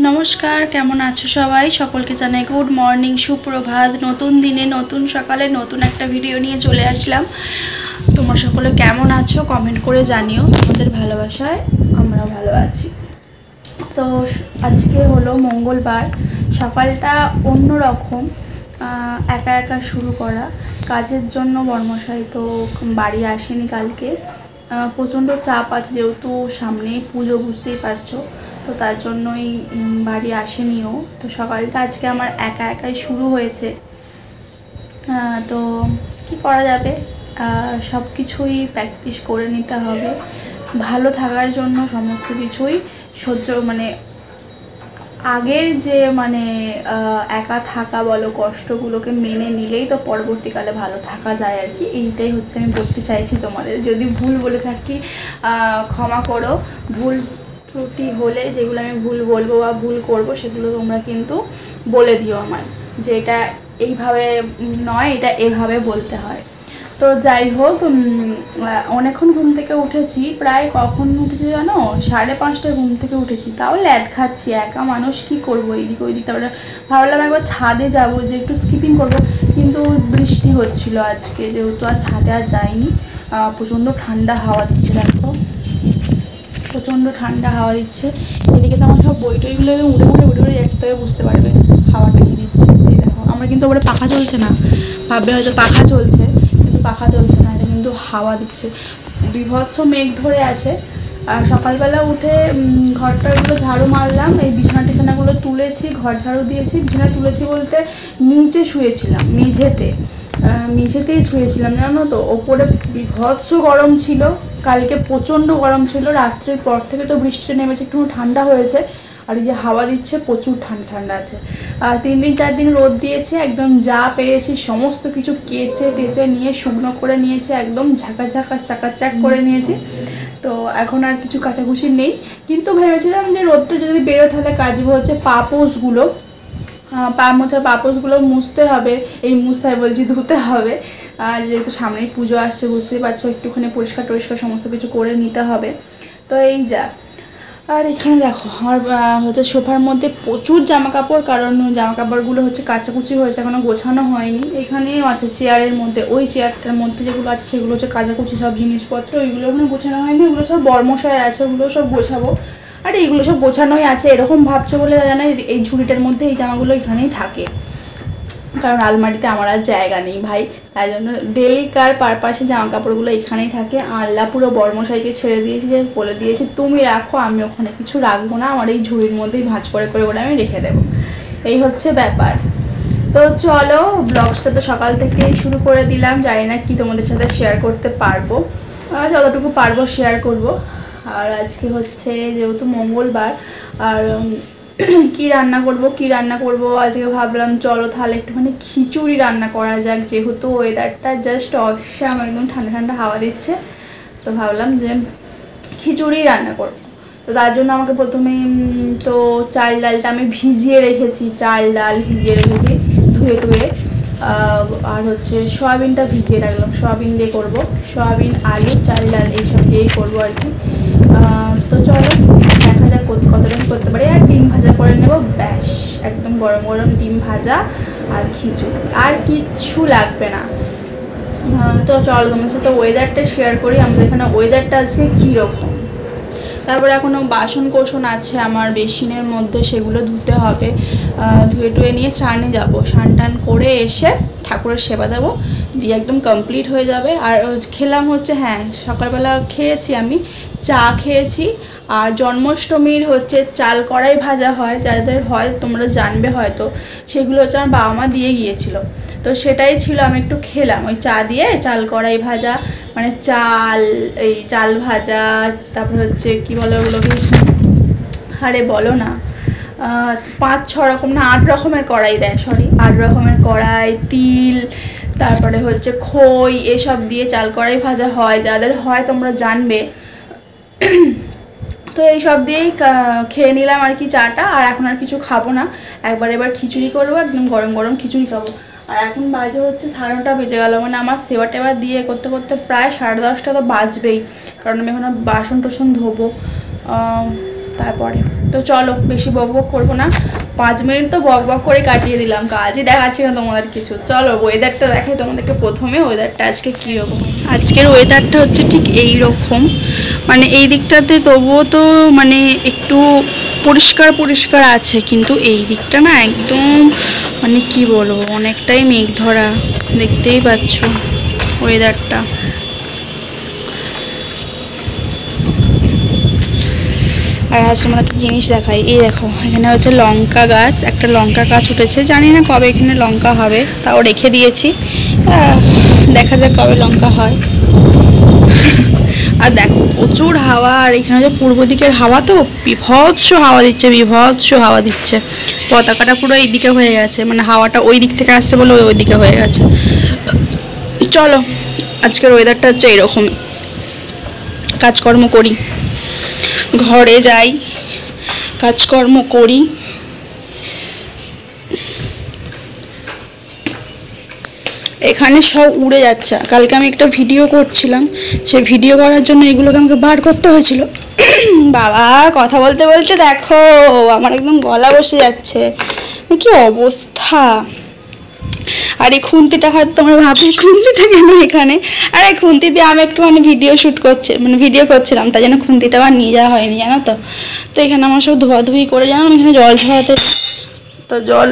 নমস্কার, কেমন আছো সবাই? সকলকে জানাই গুড মর্নিং, সুপ্রভাত। নতুন দিনে নতুন সকালে নতুন একটা ভিডিও নিয়ে চলে আসলাম। তোমরা সকলে কেমন আছো কমেন্ট করে জানিও। তোমাদের ভালোবাসায় আমরাও ভালো আছি। তো আজকে হলো মঙ্গলবার, সকালটা অন্যরকম, একা একা শুরু করা। কাজের জন্য বর্মশাই তো বাড়ি আসেনি কালকে, প্রচণ্ড চাপ আছে যেহেতু সামনে পুজো, বুঝতেই পারছো। তো তার জন্যই বাড়ি আসেনিও। তো সকালটা আজকে আমার একা একাই শুরু হয়েছে। তো কি করা যাবে, সব কিছুই প্র্যাকটিস করে নিতে হবে। ভালো থাকার জন্য সমস্ত কিছুই সহ্য, আগের যে একা থাকা বলো, কষ্টগুলোকে মেনে নিলেই তো পরবর্তীকালে ভালো থাকা যায় আর কি। এইটাই হচ্ছে আমি বলতে চাইছি তোমাদের। যদি ভুল বলে থাকি ক্ষমা করো। ভুল ত্রুটি হলে, যেগুলো আমি ভুল বলবো বা ভুল করব, সেগুলো তোমরা কিন্তু বলে দিও আমায়, যে এটা এইভাবে নয়, এটা এভাবে বলতে হয়। তো যাই হোক, অনেকক্ষণ ঘুম থেকে উঠেছি। প্রায় কখন উঠেছি জানো? 5:30টায় ঘুম থেকে উঠেছি। তাও ল্যাদ খাচ্ছি, একা মানুষ কি করবো, এদিক ওইদিক। তারপরে ভাবলাম একবার ছাদে যাব, যে একটু স্কিপিং করবো, কিন্তু বৃষ্টি হচ্ছিল আজকে, যেহেতু আর ছাদে আর যাইনি। প্রচণ্ড ঠান্ডা হাওয়া দিচ্ছে, দেখো প্রচণ্ড ঠান্ডা হাওয়া দিচ্ছে। এদিকে তো আমার সব বই টইগুলো উড়ে উড়ে যাচ্ছে, তবে বুঝতে পারবে হাওয়াটা কি দিচ্ছে। এই দেখো, আমার কিন্তু ওপরে পাখা চলছে না, ভাববে হয়তো পাখা চলছে, কিন্তু পাখা চলছে না, এটা কিন্তু হাওয়া দিচ্ছে। বিভৎস মেঘ ধরে আছে। আর সকালবেলা উঠে ঘরটাগুলো ঝাড়ু মারলাম, এই বিছানাগুলো তুলেছি, ঘর ঝাড়ু দিয়েছি। বিছানা তুলেছি বলতে নিচে শুয়েছিলাম, মেঝেতেই শুয়েছিলাম, জানো তো। ওপরে বিভৎস গরম ছিল, কালকে প্রচণ্ড গরম ছিল। রাত্রের পর থেকে তো বৃষ্টিটা নেমেছে, একটু ঠান্ডা হয়েছে। আর এই যে হাওয়া দিচ্ছে, প্রচুর ঠান্ডা আছে। 3 দিন 4 দিন রোদ দিয়েছে, একদম যা পেরেছি সমস্ত কিছু কেচে টেচে নিয়ে শুকনো করে নিয়েছে, একদম চাকাচাক করে নিয়েছি। তো এখন আর কিছু কাচাকুচি নেই, কিন্তু ভেবেছিলাম যে রোদটা যদি বেরোয় তাহলে কাচবো হচ্ছে পাপোশগুলো, পা মোছার পাপোশগুলো মুছতে হবে। এই মুছায় বলছি, ধুতে হবে। যেহেতু সামনেই পুজো আসছে, বুঝতেই পারছো, একটুখানি পরিষ্কার সমস্ত কিছু করে নিতে হবে। তো এই যা। আর এখানে দেখো, আমার হচ্ছে সোফার মধ্যে প্রচুর জামা কাপড়, কারণ জামা কাপড়গুলো হচ্ছে কাচাকুচি হয়েছে, এখনো গোছানো হয়নি। এখানেও আছে চেয়ারের মধ্যে, ওই চেয়ারটার মধ্যে যেগুলো আছে সেগুলো হচ্ছে কাচাকুচি সব জিনিসপত্র, ওইগুলো এখনো গোছানো হয়নি। ওগুলো সব বর্মশায় আছে, ওগুলো সব গোছাবো। আর এইগুলো সব গোছানোই আছে, এরকম ভাবছো বলে জানা, এই ঝুড়িটার মধ্যে এই জামাগুলো এখানেই থাকে, কারণ আলমারিতে আমার আর জায়গা নেই ভাই। তাই জন্য ডেলিকার পারপাসে জামা কাপড়গুলো এখানেই থাকে। আল্লাহ পুরো বর্মশাইকে ছেড়ে দিয়েছি, যে বলে দিয়েছি তুমি রাখো, আমি ওখানে কিছু রাখবো না, আমার এই ঝুড়ির মধ্যেই ভাঁজ করে ওটা আমি রেখে দেবো। এই হচ্ছে ব্যাপার। তো চলো, ব্লগসটা তো সকাল থেকেই শুরু করে দিলাম। জানি না কি তোমাদের সাথে শেয়ার করতে পারবো, যতটুকু পারবো শেয়ার করব। আর আজকে হচ্ছে যেহেতু মঙ্গলবার, আর কি রান্না করব আজকে ভাবলাম চলো তাহলে একটুখানি খিচুড়ি রান্না করা যাক, যেহেতু ওয়েদারটা জাস্ট অসাম, একদম ঠান্ডা হাওয়া দিচ্ছে। তো ভাবলাম যে খিচুড়ি রান্না করব। তো তার জন্য আমাকে প্রথমে তো চাল ডালটা আমি ভিজিয়ে রেখেছি, ধুয়ে টুয়ে। আর হচ্ছে সয়াবিনটা ভিজিয়ে রাখলাম, সয়াবিন দিয়ে করবো, সয়াবিন আলু চাল ডাল এইসব দিয়েই করবো আর কি। তো চলো দেখা যাক কতটা করতে পারি। আর ডিম ভাজা করে নেব, ব্যাস, একদম গরম গরম ডিম ভাজা আর খিচুড়ি, আর কিচ্ছু লাগবে না। তো চলো তোমার সাথে ওয়েদারটা শেয়ার করি, আমাদের এখানে ওয়েদারটা আজকে কীরকম। তারপরে এখনও বাসন কোসন আছে আমার বেসিনের মধ্যে, সেগুলো ধুতে হবে। ধুয়ে টুয়ে নিয়ে স্নানে যাবো, স্নান টান করে এসে ঠাকুরের সেবা দেবো, দিয়ে একদম কমপ্লিট হয়ে যাবে। আর খেলাম হচ্ছে, হ্যাঁ সকালবেলা খেয়েছি আমি, চা খেয়েছি। আর জন্মাষ্টমীর হচ্ছে চাল কড়াই ভাজা হয়, যাদের হয় তোমরা জানবে হয়তো, সেগুলো হচ্ছে আমার বাবা মা দিয়ে গিয়েছিলো। তো সেটাই ছিল, আমি একটু খেলাম ওই চা দিয়ে, চাল কড়াই ভাজা, চাল ভাজা। তারপরে হচ্ছে কি বলে ওগুলোকে, আরে বলো না, 5-6 রকম না 8 রকমের কড়াই দেয়, 8 রকমের কড়াই, তিল, তারপরে হচ্ছে খই, এসব দিয়ে চাল কড়াই ভাজা হয়, যাদের হয় তোমরা জানবে। তো এই সব দিয়েই খেয়ে নিলাম আর কি চাটা। আর এখন আর কিছু খাবো না, এবার খিচুড়ি করবো, একদম গরম গরম খিচুড়ি খাবো। আর এখন বাজে হচ্ছে 9:30 বেজে গেল, আমার সেবা টেবা দিয়ে করতে করতে প্রায় 10:30 তো বাজবেই, কারণ আমি এখন বাসন টোসন ধোবো। তারপরে তো চলো বেশি বক বক করবো না, 5 মিনিট তো বক বক করে কাটিয়ে দিলাম, কাজই দেখাচ্ছি না তোমাদের কিছু। চলো ওয়েদারটা দেখাই তোমাদেরকে প্রথমে, ওয়েদারটা আজকে কীরকম। আজকের ওয়েদারটা হচ্ছে ঠিক এই রকম, মানে এই দিকটাতে তবুও তো মানে একটু পরিষ্কার পরিষ্কার আছে, কিন্তু এই দিকটা না একদম মানে কি বলবো অনেকটাই মেঘ ধরা, দেখতেই পাচ্ছ ওয়েদারটা। আর আজ তোমাদেরকে জিনিস দেখাই, এই দেখো এখানে হচ্ছে লঙ্কা গাছ, একটা লঙ্কা গাছ উঠেছে, জানি না কবে এখানে লঙ্কা হবে, তাও রেখে দিয়েছি, দেখা যাক কবে লঙ্কা হয়। আর দেখো প্রচুর হাওয়া, আর এখানে যে পূর্ব দিকের হাওয়া তো বিভৎস হাওয়া দিচ্ছে, বিভৎস হাওয়া দিচ্ছে, পতাকাটা পুরো এই দিকে হয়ে গেছে, মানে হাওয়াটা ওই দিক থেকে আসছে বলে ওই দিকে হয়ে গেছে। চলো আজকের ওয়েদারটা হচ্ছে এইরকম, কাজকর্ম করি, ঘরে যাই, কাজকর্ম করি। এখানে সব উড়ে যাচ্ছে, কালকে আমি একটা ভিডিও করছিলাম, সেই ভিডিও করার জন্য এগুলোকে আমাকে বার করতে হয়েছিল। বাবা কথা বলতে বলতে দেখো আমার একদম গলা বসে যাচ্ছে, কি অবস্থা। আর এই খুন্তিটা হয়তো তোমরা ভাবি খুন্তিটা কেন এখানে, আর এই খুন্তি দিয়ে আমি একটুখানি ভিডিও শ্যুট করছি, মানে ভিডিও করছিলাম, তাই জন্য খুন্তিটা আবার নিয়ে যাওয়া হয়নি জানো তো। তো এখানে আমার সব ধোয়াধুয়ি করে জানো, এখানে জল ঝরাতে, তো জল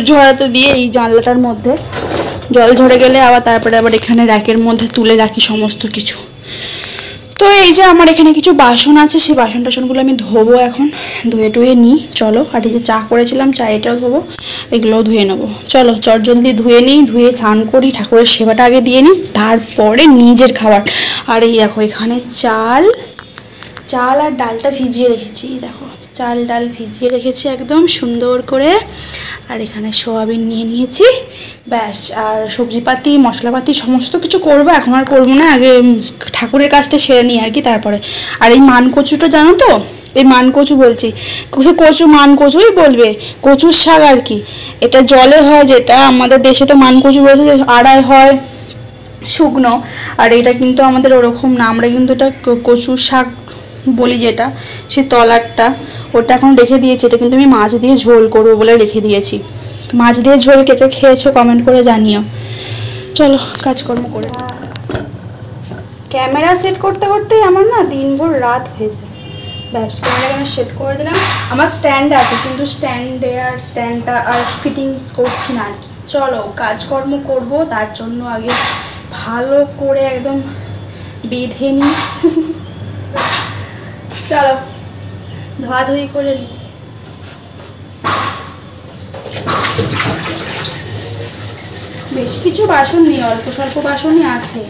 ঝরাতে দিয়ে এই জানলাটার মধ্যে জল ঝরে গেলে আবার তারপরে আবার এখানে র্যাকের মধ্যে তুলে রাখি সমস্ত কিছু। তো এই যে আমার এখানে কিছু বাসন আছে, সেই বাসন টাসনগুলো আমি ধোবো এখন, ধুয়ে টুয়ে নিই চলো। আর এই যে চা করেছিলাম চা, এটাও ধোবো, এগুলোও ধুয়ে নেবো। চলো চট জলদি ধুয়ে নিই, ধুয়ে স্নান করি, ঠাকুরের সেবাটা আগে দিয়ে নিই, তারপরে নিজের খাবার। আর এই দেখো এখানে চাল আর ডালটা ভিজিয়ে রেখেছি, দেখো চাল ডাল ভিজিয়ে রেখেছি একদম সুন্দর করে। আর এখানে সোয়াবিন নিয়ে নিয়েছি, ব্যাস। আর সবজিপাতি মশলাপাতি সমস্ত কিছু করবো, এখন আর করবো না, আগে ঠাকুরের কাজটা সেরে নিই আর কি তারপরে। আর এই মানকচুটা জানো তো, এই মানকচু বলছি, কচু মানকচুই বলবে, কচুর শাক আর কি, এটা জলে হয়, যেটা আমাদের দেশে তো মানকচু বলছে, আড়াই হয় শুকনো, আর এটা কিন্তু আমাদের ওরকম না, আমরা কিন্তু এটা কচুর শাক বলি, যেটা সেই তলারটা, ওটা এখন রেখে দিয়েছি। এটা কিন্তু আমি মাছ দিয়ে ঝোল করবো বলে রেখে দিয়েছি। মাছ দিয়ে ঝোল কে কে খেয়েছো কমেন্ট করে জানিও। চলো কাজকর্ম করে, ক্যামেরা সেট করতে করতেই আমার না দিনভর রাত হয়ে যায়। ব্যাস ক্যামেরা সেট করে দিলাম, আমার স্ট্যান্ড আছে কিন্তু স্ট্যান্ডটা আর ফিটিংস করছি না আর কি। চলো কাজকর্ম করব, তার জন্য আগে ভালো করে একদম বেঁধে নিই। চলো ধোয়াধুয়ি করে নিই। বেশ কিছু বাসন নেই, অল্প স্বল্প বাসনই আছে।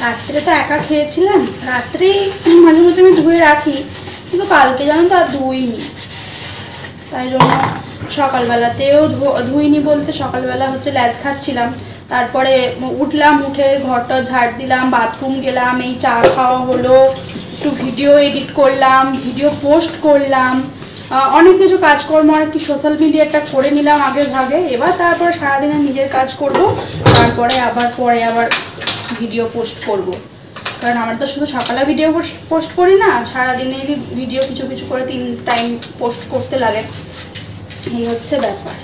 রাত্রে তো একা খেয়েছিলাম, রাত্রেই মাঝে মাঝে আমি ধুয়ে রাখি, কিন্তু কালকে জানো তো আর ধুইনি, তাই জন্য সকালবেলাতেও ধুইনি, বলতে সকালবেলা হচ্ছে ল্যাদ খাচ্ছিলাম, তারপরে উঠলাম, উঠে ঘরটা ঝাড় দিলাম, বাথরুম গেলাম, এই চা খাওয়া হলো, একটু ভিডিও এডিট করলাম, ভিডিও পোস্ট করলাম, অনেক কিছু কাজকর্ম আর কি সোশ্যাল মিডিয়াটা করে নিলাম আগে ভাগে। এবার তারপরে সারাদিনে নিজের কাজ করব, তারপরে আবার ভিডিও পোস্ট করব, কারণ আমরা তো শুধু সকালে ভিডিও পোস্ট করি না, সারাদিনেরই ভিডিও কিছু কিছু করে 3 টাইম পোস্ট করতে লাগে, এই হচ্ছে ব্যাপার।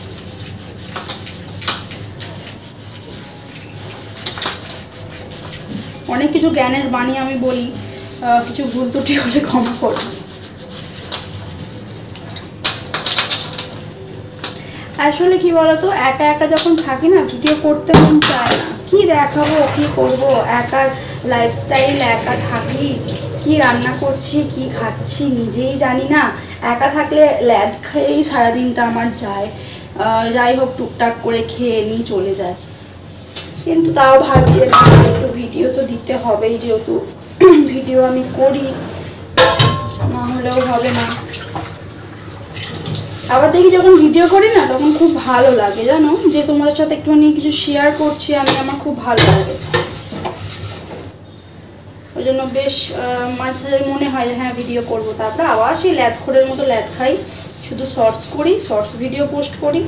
অনেক কিছু জ্ঞানের বাণী আমি বলি, কিছু ভুল ত্রুটি হলে ক্ষমা করো। আসলে কি বলতো, একা একা যখন থাকি না, ভিডিও করতে মন চায় না, কি দেখাবো কি করব, একার লাইফস্টাইল, একা থাকি, কি রান্না করছি কি খাচ্ছি নিজেই জানি না, একা থাকলে ল্যাদ খেয়েই সারাদিনটা আমার যায়, যাই হোক টুকটাক করে খেয়ে নিই চলে যায়, কিন্তু তাও ভাবছি একটু ভিডিও তো দিতে হবেই, যেহেতু ভিডিও আমি করি, না হলেও হবে না। আবার দেখি যখন ভিডিও করি না তখন খুব ভালো লাগে জানো, যে তোমাদের সাথে একটুখানি কিছু শেয়ার করছি আমি, আমার খুব ভালো লাগে, ওই জন্য বেশ মাঝে মনে হয় হ্যাঁ ভিডিও করব, তারপরে আবার সেই ল্যাদখোরের মতো ল্যাদ খাই, শুধু শর্টস করি, শর্টস ভিডিও পোস্ট করি,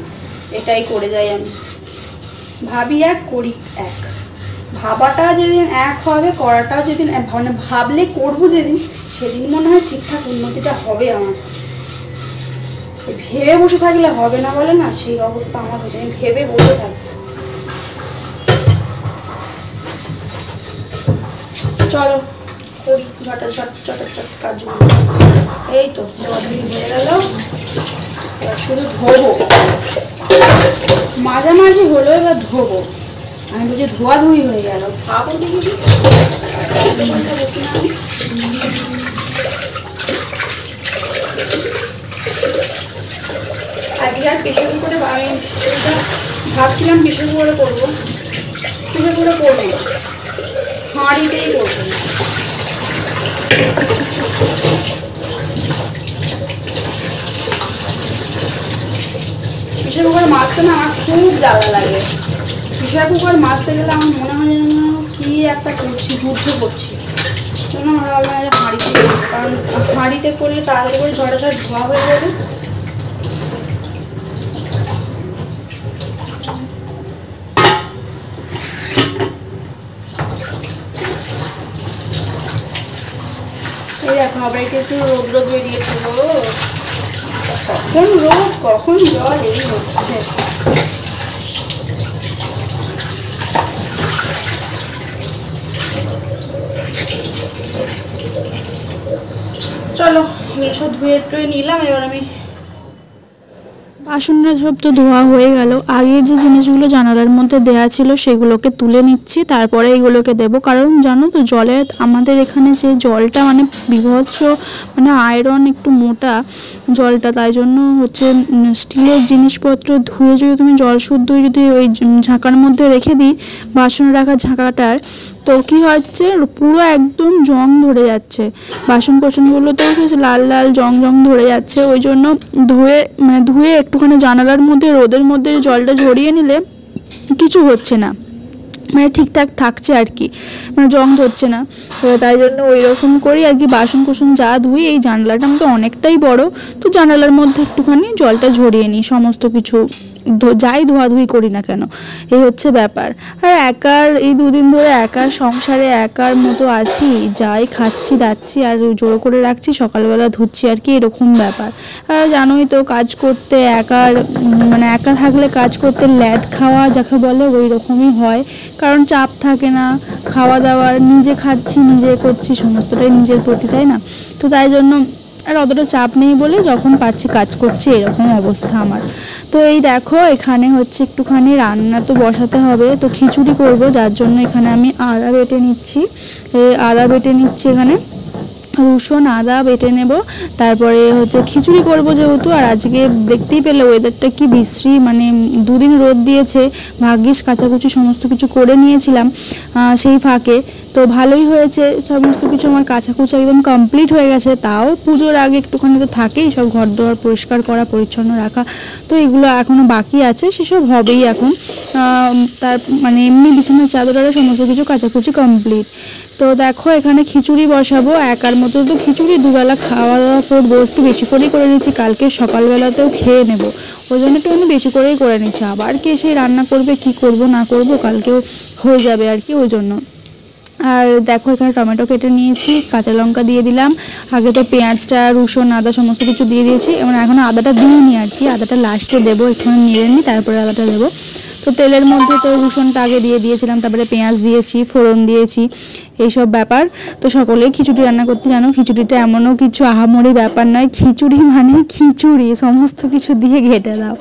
এটাই করে যাই আমি। ভাবি এক, করি এক। ভাবাটা যেদিন এক হবে, করাটাও যেদিন মানে ভাবলে করবো যেদিন, সেদিন মনে হয় ঠিকঠাক উন্নতিটা হবে আমার। ভেবে বসে থাকলে হবে না বলে না, সেই অবস্থা আমার হয়েছে। আমি ভেবে বসে থাকি। চলো করি ঝটাঝট চটাচট কাজগুলো। এই তো ধোয়াধুয়ি হয়ে গেল, এবার শুধু ধোবো। মাঝামাঝি হলো, এবার ধোবো। আমি বুঝি ধোয়াধুয়ি হয়ে গেল, ভাবো দেখি। আজকে আর প্রেশার কুকারে আমি ভাবছিলাম প্রেশার কুকারে করবো, প্রেশার কুকারে করবো না, হাঁড়িতেই করবো। প্রেশার কুকার মাছতে না আমার খুব জ্বালা লাগে। প্রেশার কুকার মাছতে গেলে আমার মনে হয় যেন কি একটা করছি, যুদ্ধ করছি। জন্য আমার ভাবলাম যে হাঁড়িতে, কারণ হাঁড়িতে করলে তাড়াতাড়ি করে ঝটাঝট ধোয়া হয়ে যাবে। এই দেখো আবার একটু রোদ রোদ বেরিয়েছে গো। কখন রোদ কখন জল এই হচ্ছে। চলো এগুলো সব ধুয়ে টুয়ে নিলাম। এবার আমি বাসনটা সব তো ধোয়া হয়ে গেল। আগের যে জিনিসগুলো জানালার মধ্যে দেয়া ছিল সেগুলোকে তুলে নিচ্ছি, তারপরে এইগুলোকে দেব। কারণ জানো তো জলের আমাদের এখানে যে জলটা মানে বিভৎস, মানে আয়রন একটু মোটা জলটা, তাই জন্য হচ্ছে স্টিলের জিনিসপত্র ধুয়ে যদি তুমি জল শুদ্ধ যদি ওই ঝাঁকার মধ্যে রেখে দিই, বাসন রাখা ঝাঁকাটার, তো কী হচ্ছে পুরো একদম জং ধরে যাচ্ছে, বাসন কোসনগুলোতেও লাল লাল জং জং ধরে যাচ্ছে। ওই জন্য ধুয়ে একটুখানি জানালার মধ্যে রোদের মধ্যে জলটা ঝরিয়ে নিলে কিছু হচ্ছে না, মানে ঠিকঠাক থাকছে আর কি, মানে জং ধরছে না। তাই জন্য ওই রকম করেই আর কি বাসন কোসন যা ধুই। এই জানালাটা আমাদের অনেকটাই বড়, তো জানালার মধ্যে একটুখানি জলটা ঝরিয়ে নিই, সমস্ত কিছু যাই ধোয়াধুয়ি করি না কেন, এই হচ্ছে ব্যাপার। আর একার এই দুদিন ধরে একার সংসারে একার মতো আছি, যাই খাচ্ছি দাচ্ছি আর জোর করে রাখছি, সকালবেলা ধুচ্ছি আর কি, এরকম ব্যাপার। আর জানোই তো কাজ করতে একার মানে একা থাকলে কাজ করতে ল্যাড খাওয়া যাকে বলে ওই রকমই হয়, কারণ চাপ থাকে না খাওয়া দাওয়ার, নিজে খাচ্ছি নিজে করছি, সমস্তটাই নিজের প্রতি, তাই না? তো তাই জন্য আর অতটা চাপ নেই বলে যখন পাচ্ছি কাজ করছি, এরকম অবস্থা আমার। তো এই দেখো এখানে হচ্ছে একটুখানি রান্না তো বসাতে হবে, তো খিচুড়ি করব, যার জন্য এখানে আমি আদা বেটে নিচ্ছি। এখানে রসুন আদা বেটে নেব, তারপরে হচ্ছে খিচুড়ি করব যেহেতু। আর আজকে দেখতেই পেলে ওয়েদারটা কি বিশ্রী, মানে দুদিন রোদ দিয়েছে, ভাগ্যিস কাচাকুচি সমস্ত কিছু করে নিয়েছিলাম সেই ফাঁকে, তো ভালোই হয়েছে। সমস্ত কিছু আমার কাচাকুচি একদম কমপ্লিট হয়ে গেছে। তাও পুজোর আগে একটুখানি তো থাকেই সব ঘর দোয়ার পরিষ্কার করা পরিচ্ছন্ন রাখা, তো এগুলো এখনও বাকি আছে, সেসব হবেই এখন। তার মানে এমনি বিছানার চাদর সমস্ত কিছু কাচাকুচি কমপ্লিট। তো দেখো এখানে খিচুড়ি বসাবো, একার মতো তো খিচুড়ি দুবেলা খাওয়া দাওয়া করবো, একটু বেশি করেই করে নিচ্ছি, কালকে সকালবেলাতেও খেয়ে নেব, ওই জন্য একটু আমি বেশি করেই করে নিচ্ছি। আবার কে সেই রান্না করবে, কি করব না করব, কালকেও হয়ে যাবে আর কি, ওই জন্য। আর দেখো এখানে টমেটো কেটে নিয়েছি, কাঁচা লঙ্কা দিয়ে দিলাম, আগে তো পেঁয়াজটা রসুন আদা সমস্ত কিছু দিয়ে দিয়েছি, এবং এখন আদাটা দিইনি আর কি, আদাটা লাস্টে দেবো, একটু নেড়ে নিই তারপরে আদাটা দেবো। তো তেলের মধ্যে তো রসুনটা আগে দিয়ে দিয়েছিলাম, তারপরে পেঁয়াজ দিয়েছি, ফোড়ন দিয়েছি, এইসব ব্যাপার। তো সকলেই খিচুড়ি রান্না করতে জানো, খিচুড়িটা এমনও কিছু আহামরি ব্যাপার নয়, খিচুড়ি মানে খিচুড়ি, সমস্ত কিছু দিয়ে ঘেটে দাও।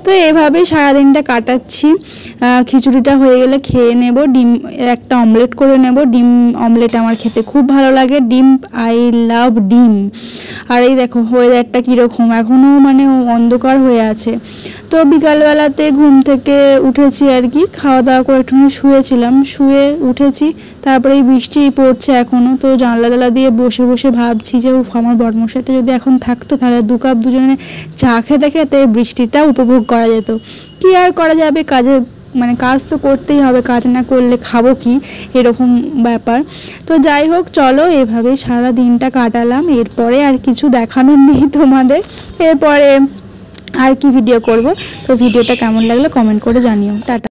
তো এভাবেই সারাদিনটা কাটাচ্ছি। খিচুড়িটা হয়ে গেলে খেয়ে নেব, ডিম একটা অমলেট করে নেব। ডিম অমলেট আমার খেতে খুব ভালো লাগে, ডিম আই লাভ ডিম। আর এই দেখো ওয়েদারটা কীরকম, এখনও মানে অন্ধকার হয়ে আছে। তো বিকালবেলাতে ঘুম থেকে উঠেছি আর কি, খাওয়া দাওয়া করে একটুখানি শুয়েছিলাম, শুয়ে উঠেছি, তারপরে এই বৃষ্টি পড়ছে এখনও। তো জানলা দিয়ে বসে বসে ভাবছি যে আমার বড়মশাইটা যদি এখন থাকতো, তাহলে দু কাপ দুজনে চা খেতে খেতে বৃষ্টিটা উপভোগ করা যেত। কি আর করা যাবে, কাজ তো করতেই হবে, কাজ না করলে খাবো কি, এরকম ব্যাপার। তো যাই হোক চলো, এভাবেই সারা দিনটা কাটালাম। এরপরে আর কিছু দেখানোর নেই তোমাদের, এরপরে আর কি ভিডিও করব। তো ভিডিওটা কেমন লাগলো কমেন্ট করে জানিও। টাটা।